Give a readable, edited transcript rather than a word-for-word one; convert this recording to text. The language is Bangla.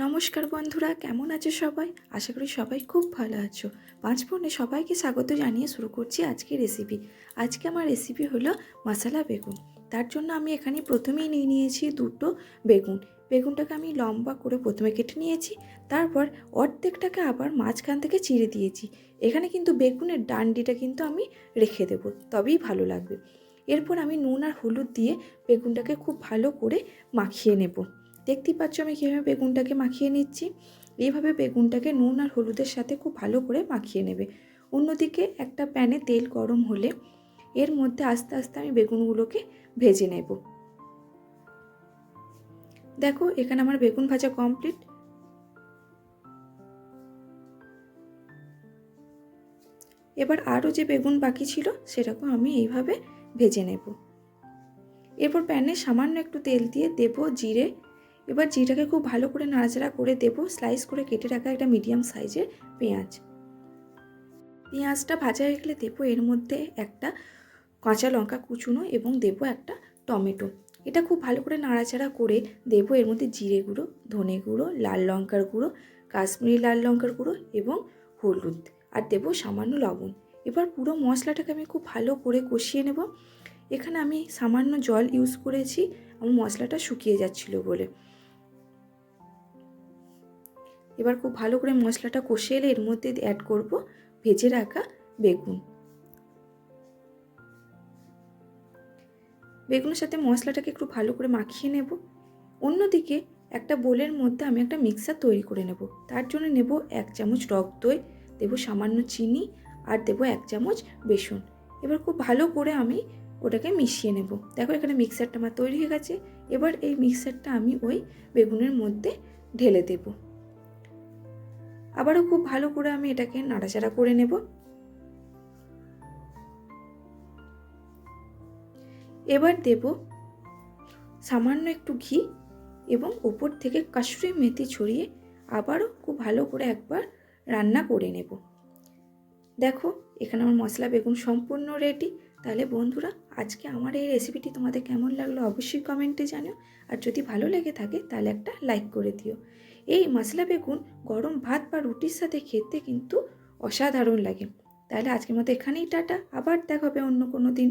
নমস্কার বন্ধুরা, কেমন আছো সবাই? আশা করি সবাই খুব ভালো আছো। পাঁচফোড়নে সবাইকে স্বাগত জানিয়ে শুরু করছি আজকের রেসিপি। আজকে আমার রেসিপি হলো মশলা বেগুন। তার জন্য আমি এখানে প্রথমেই নিয়ে নিয়েছি দুটো বেগুন। বেগুনটাকে আমি লম্বা করে প্রথমে কেটে নিয়েছি, তারপর অর্ধেকটাকে আবার মাঝখান থেকে চিড়ে দিয়েছি। এখানে কিন্তু বেগুনের ডান্ডিটা কিন্তু আমি রেখে দেবো, তবেই ভালো লাগবে। এরপর আমি নুন আর হলুদ দিয়ে বেগুনটাকে খুব ভালো করে মাখিয়ে নেব। দেখতেই পাচ্ছ আমি কীভাবে বেগুনটাকে মাখিয়ে নিচ্ছি। এইভাবে বেগুনটাকে নুন আর হলুদের সাথে খুব ভালো করে মাখিয়ে নেবে। অন্যদিকে একটা প্যানে তেল গরম হলে এর মধ্যে আস্তে আস্তে আমি বেগুনগুলোকে ভেজে নেব। দেখো এখানে আমার বেগুন ভাজা কমপ্লিট। এবার আরও যে বেগুন বাকি ছিল সেটাকেও আমি এইভাবে ভেজে নেব। এরপর প্যানে সামান্য একটু তেল দিয়ে দেব জিরে। এবার জিরাকে খুব ভালো করে নাড়াচাড়া করে দেব স্লাইস করে কেটে রাখা একটা মিডিয়াম সাইজের পেঁয়াজ। পেঁয়াজটা ভাজা হয়ে গেলে দেবো এর মধ্যে একটা কাঁচা লঙ্কা কুচুনো এবং দেবো একটা টমেটো। এটা খুব ভালো করে নাড়াচাড়া করে দেবো এর মধ্যে জিরে গুঁড়ো, ধনে গুঁড়ো, লাল লঙ্কার গুঁড়ো, কাশ্মীরি লাল লঙ্কার গুঁড়ো এবং হলুদ, আর দেবো সামান্য লবণ। এবার পুরো মশলাটাকে আমি খুব ভালো করে কষিয়ে নেব। এখানে আমি সামান্য জল ইউজ করেছি, আমার মশলাটা শুকিয়ে যাচ্ছিল বলে। এবার খুব ভালো করে মশলাটা কষিয়ে এলে এর মধ্যে অ্যাড করব ভেজে রাখা বেগুন। বেগুনের সাথে মশলাটাকে একটু ভালো করে মাখিয়ে নেব। অন্যদিকে একটা বোলের মধ্যে আমি একটা মিক্সার তৈরি করে নেব। তার জন্য নেব 1 চামচ টক দই, দেবো সামান্য চিনি আর দেবো 1 চামচ বেসন। এবার খুব ভালো করে আমি ওটাকে মিশিয়ে নেব। দেখো এখানে মিক্সারটা আমার তৈরি হয়ে গেছে। এবার এই মিক্সারটা আমি ওই বেগুনের মধ্যে ঢেলে দেব। আবারও খুব ভালো করে আমি এটাকে নাড়াচাড়া করে নেব। এবার দেব সামান্য একটু ঘি এবং উপর থেকে কাসুরি মেথি ছড়িয়ে আবারও খুব ভালো করে একবার রান্না করে নেব। দেখো এখানে আমার মশলা বেগুন সম্পূর্ণ রেডি। তাহলে বন্ধুরা, আজকে আমার এই রেসিপিটি তোমাদের কেমন লাগলো অবশ্যই কমেন্টে জানিও। আর যদি ভালো লেগে থাকে তাহলে একটা লাইক করে দিও। এই মশলা বেগুন গরম ভাত বা রুটির সাথে খেতে কিন্তু অসাধারণ লাগে। তাহলে আজকের মতো এখানেই টাটা, আবার দেখা হবে অন্য কোনো দিন।